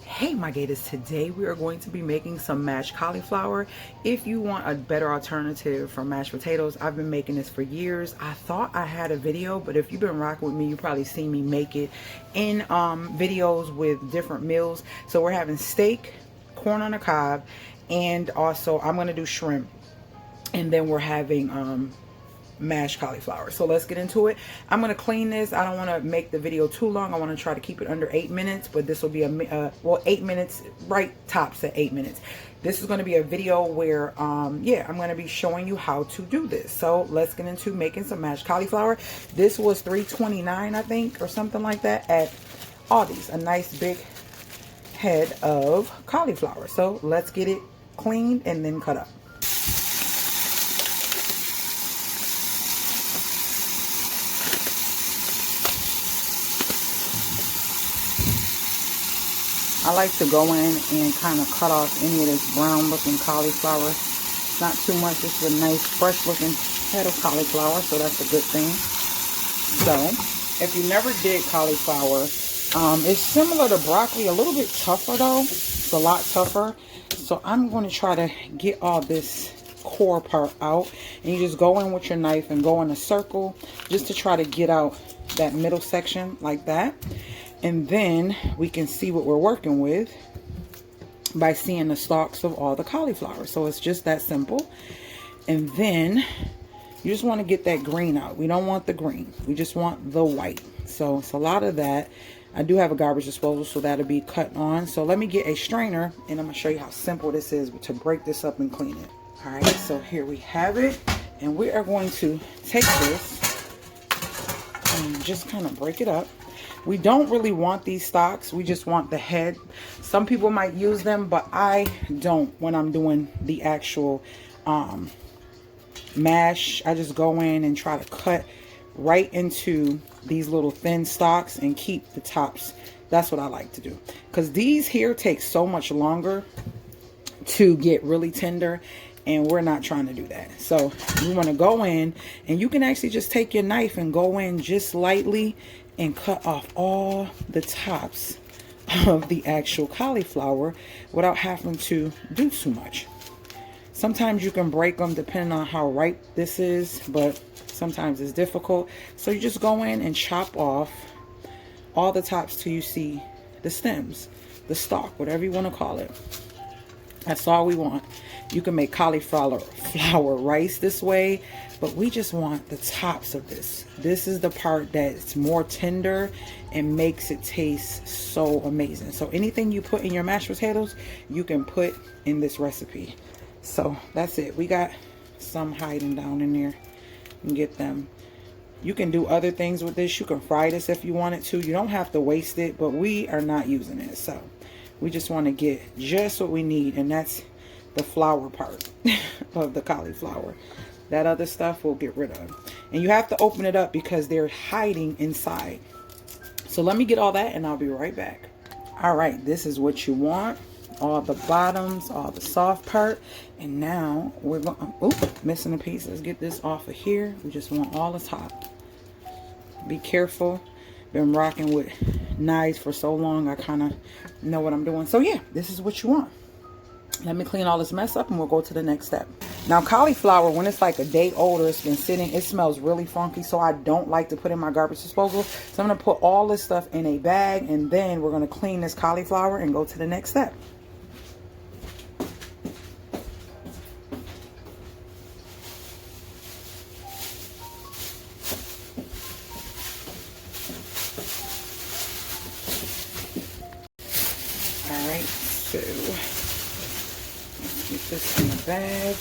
Hey my gators, today we are going to be making some mashed cauliflower. If you want a better alternative for mashed potatoes, I've been making this for years. I thought I had a video, but if you've been rocking with me, you probably seen me make it in videos with different meals. So we're having steak, corn on the cob, and also I'm going to do shrimp, and then we're having mashed cauliflower. So let's get into it. I'm going to clean this. I don't want to make the video too long. I want to try to keep it under 8 minutes, but this will be well, 8 minutes, right, tops at 8 minutes. This is going to be a video where yeah, I'm going to be showing you how to do this. So let's get into making some mashed cauliflower. This was $3.29, I think, or something like that at Aldi's. A nice big head of cauliflower. So let's get it cleaned and then cut up. I like to go in and kind of cut off any of this brown looking cauliflower. Not too much. This is a nice fresh looking head of cauliflower, so that's a good thing. So if you never did cauliflower, it's similar to broccoli, a little bit tougher though. It's a lot tougher. So I'm going to try to get all this core part out, and you just go in with your knife and go in a circle just to try to get out that middle section like that. And then we can see what we're working with by seeing the stalks of all the cauliflower. So it's just that simple. And then you just want to get that green out. We don't want the green. We just want the white. So it's a lot of that. I do have a garbage disposal, so that'll be cut on. So let me get a strainer, and I'm going to show you how simple this is to break this up and clean it. All right, so here we have it. And we are going to take this and just kind of break it up. We don't really want these stalks. We just want the head. Some people might use them, but I don't when I'm doing the actual mash. I just go in and try to cut right into these little thin stalks and keep the tops. That's what I like to do. Because these here take so much longer to get really tender, and we're not trying to do that. So you want to go in, and you can actually just take your knife and go in just lightly and cut off all the tops of the actual cauliflower without having to do too much. Sometimes you can break them depending on how ripe this is, but sometimes it's difficult. So you just go in and chop off all the tops till you see the stems, the stalk, whatever you want to call it. That's all we want. You can make cauliflower rice this way, but we just want the tops of this. This is the part that's more tender and makes it taste so amazing. So anything you put in your mashed potatoes, you can put in this recipe. So that's it. We got some hiding down in there. You can get them. You can do other things with this. You can fry this if you wanted to. You don't have to waste it, but we are not using it. So we just want to get just what we need, and that's the flour part of the cauliflower. That other stuff we'll get rid of. And you have to open it up because they're hiding inside. So let me get all that and I'll be right back. All right, this is what you want. All the bottoms, all the soft part. And now we're going, oop, missing a piece. Let's get this off of here. We just want all the top. Be careful. Been rocking with knives for so long, I kind of know what I'm doing. So yeah, this is what you want. Let me clean all this mess up and we'll go to the next step. Now cauliflower, when it's like a day old or it's been sitting, it smells really funky. So I don't like to put in my garbage disposal. So I'm going to put all this stuff in a bag, and then we're going to clean this cauliflower and go to the next step. All right, so let's get this in the bag.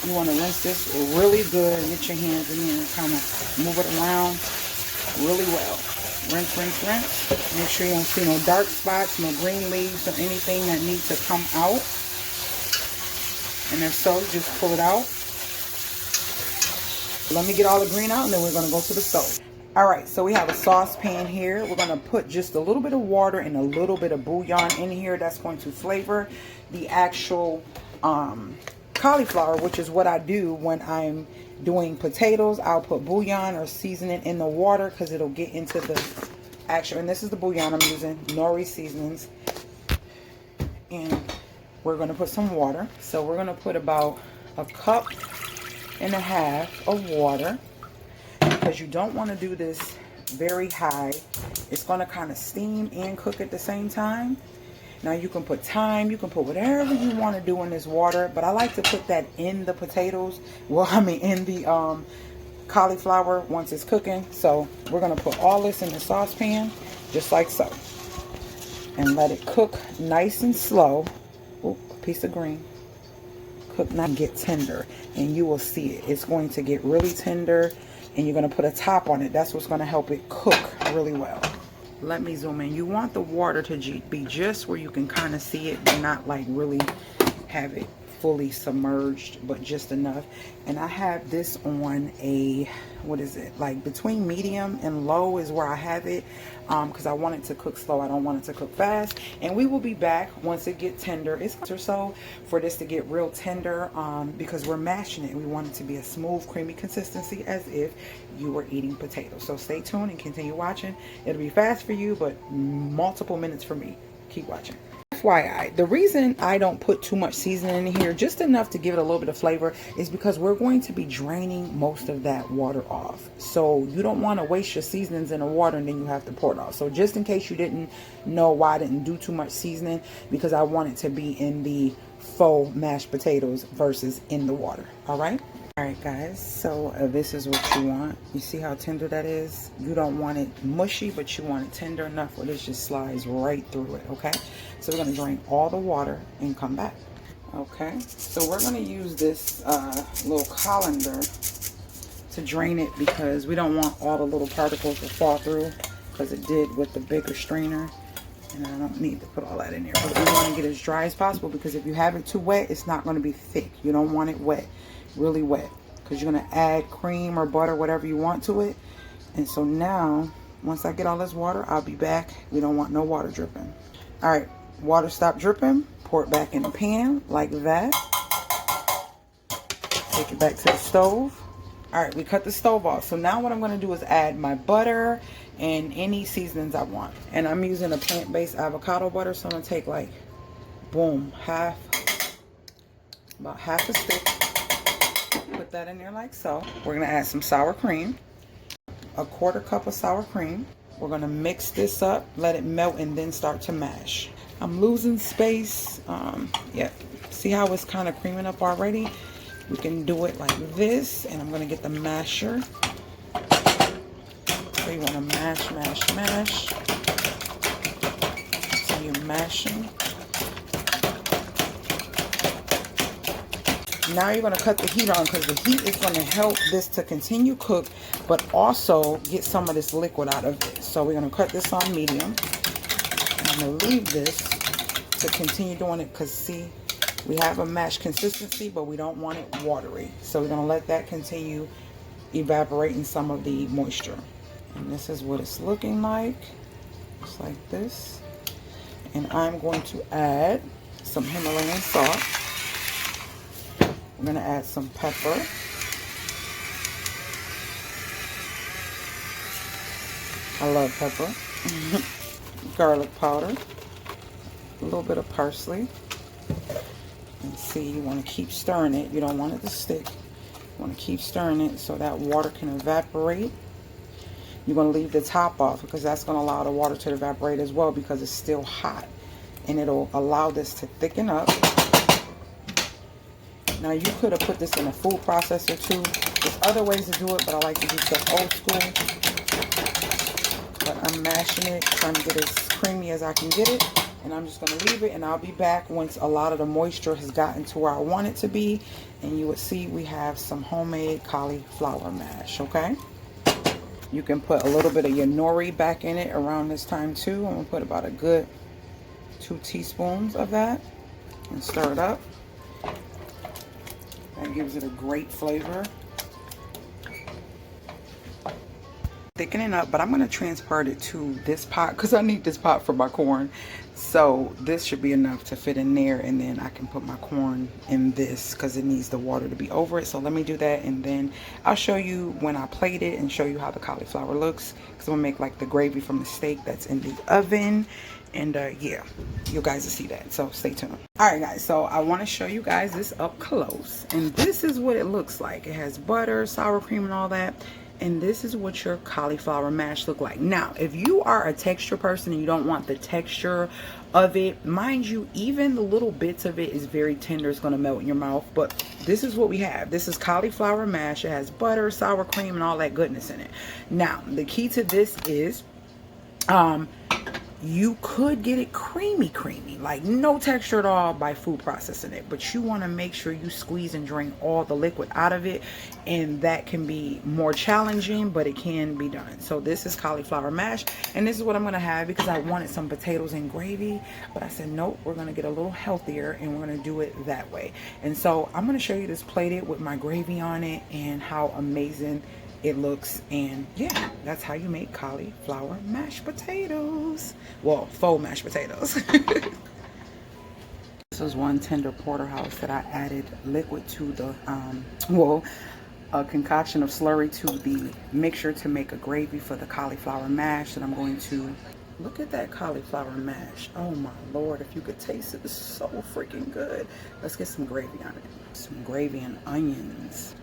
You want to rinse this really good. Get your hands in there and kind of move it around really well. Rinse, rinse, rinse. Make sure you don't see no dark spots, no green leaves, or anything that needs to come out. And if so, just pull it out. Let me get all the green out, and then we're going to go to the stove. All right, so we have a saucepan here. We're going to put just a little bit of water and a little bit of bouillon in here. That's going to flavor the actual cauliflower, which is what I do when I'm doing potatoes. I'll put bouillon or seasoning in the water because it'll get into the actual, and this is the bouillon I'm using, nori seasonings. And we're going to put some water. So we're going to put about a cup and a half of water, because you don't want to do this very high. It's going to kind of steam and cook at the same time. Now you can put thyme, you can put whatever you want to do in this water, but I like to put that in the potatoes. Well, I mean in the cauliflower once it's cooking. So we're going to put all this in the saucepan, just like so. And let it cook nice and slow. Ooh, a piece of green. Cook now and get tender. And you will see it. It's going to get really tender. And you're going to put a top on it. That's what's going to help it cook really well. Let me zoom in. You want the water to be just where you can kind of see it, but not like really have it fully submerged, but just enough. And I have this on a, what is it, like between medium and low is where I have it, because I want it to cook slow. I don't want it to cook fast. And we will be back once it gets tender. It's or so for this to get real tender, because we're mashing it. We want it to be a smooth, creamy consistency as if you were eating potatoes. So stay tuned and continue watching. It'll be fast for you, but multiple minutes for me. Keep watching. FYI, the reason I don't put too much seasoning in here, just enough to give it a little bit of flavor, is because we're going to be draining most of that water off. So you don't want to waste your seasonings in the water and then you have to pour it off. So just in case you didn't know why I didn't do too much seasoning, because I want it to be in the faux mashed potatoes versus in the water. All right. All right, guys, so this is what you want. You see how tender that is? You don't want it mushy, but you want it tender enough where this just slides right through it, okay? So we're going to drain all the water and come back. Okay, so we're going to use this little colander to drain it, because we don't want all the little particles to fall through, because it did with the bigger strainer. And I don't need to put all that in there, but we want to get it as dry as possible, because if you have it too wet, it's not going to be thick. You don't want it wet, really wet, because you're going to add cream or butter, whatever you want to it. And so now, once I get all this water, I'll be back. We don't want no water dripping. All right, water stopped dripping. Pour it back in the pan like that. Take it back to the stove. All right, we cut the stove off. So now what I'm going to do is add my butter and any seasonings I want. And I'm using a plant-based avocado butter, so I'm going to take like, boom, about half a stick. Put that in there like so. We're going to add some sour cream. A 1/4 cup of sour cream. We're going to mix this up, let it melt, and then start to mash. I'm losing space. Yeah, see how it's kind of creaming up already? We can do it like this, and I'm going to get the masher. So you want to mash, mash, mash. So you're mashing. Now you're going to cut the heat on, because the heat is going to help this to continue cook, but also get some of this liquid out of it. So we're going to cut this on medium. And I'm going to leave this to continue doing it, because see, we have a mashed consistency, but we don't want it watery. So we're going to let that continue evaporating some of the moisture. And this is what it's looking like. Just like this. And I'm going to add some Himalayan salt. I'm going to add some pepper. I love pepper. Garlic powder. A little bit of parsley. And see, you want to keep stirring it. You don't want it to stick. You want to keep stirring it so that water can evaporate. You're going to leave the top off, because that's going to allow the water to evaporate as well, because it's still hot. And it'll allow this to thicken up. Now you could have put this in a food processor too. There's other ways to do it, but I like to do stuff old school. But I'm mashing it, trying to get as creamy as I can get it. And I'm just going to leave it, and I'll be back once a lot of the moisture has gotten to where I want it to be. And you would see we have some homemade cauliflower mash, okay? You can put a little bit of your nori back in it around this time too. I'm going to put about a good 2 teaspoons of that and stir it up. That gives it a great flavor. Thickening up, but I'm going to transfer it to this pot because I need this pot for my corn. So this should be enough to fit in there, and then I can put my corn in this because it needs the water to be over it. So let me do that, and then I'll show you when I plate it and show you how the cauliflower looks, because I'm gonna make like the gravy from the steak that's in the oven. And yeah, you guys will see that, so stay tuned. All right guys, so I want to show you guys this up close, and this is what it looks like. It has butter, sour cream, and all that. And this is what your cauliflower mash look like. Now, if you are a texture person and you don't want the texture of it, mind you, even the little bits of it is very tender. It's going to melt in your mouth. But this is what we have. This is cauliflower mash. It has butter, sour cream, and all that goodness in it. Now, the key to this is you could get it creamy, like no texture at all by food processing it, but you want to make sure you squeeze and drain all the liquid out of it, and that can be more challenging, but it can be done. So this is cauliflower mash, and this is what I'm going to have because I wanted some potatoes and gravy, but I said nope, we're going to get a little healthier and we're going to do it that way. And so I'm going to show you this plated with my gravy on it and how amazing it looks. And yeah, that's how you make cauliflower mashed potatoes. Well, faux mashed potatoes. This is one tender porterhouse that I added liquid to the a concoction of slurry to the mixture to make a gravy for the cauliflower mash. And I'm going to look at that cauliflower mash. Oh my lord, if you could taste it, it's so freaking good. Let's get some gravy on it. Some gravy and onions.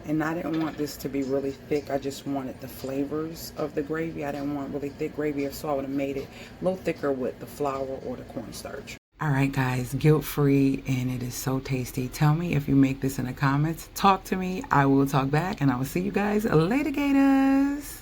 And I didn't want this to be really thick. I just wanted the flavors of the gravy. I didn't want really thick gravy, so I would have made it a little thicker with the flour or the cornstarch. All right, guys, guilt-free, and it is so tasty. Tell me if you make this in the comments. Talk to me. I will talk back, and I will see you guys later, Gators.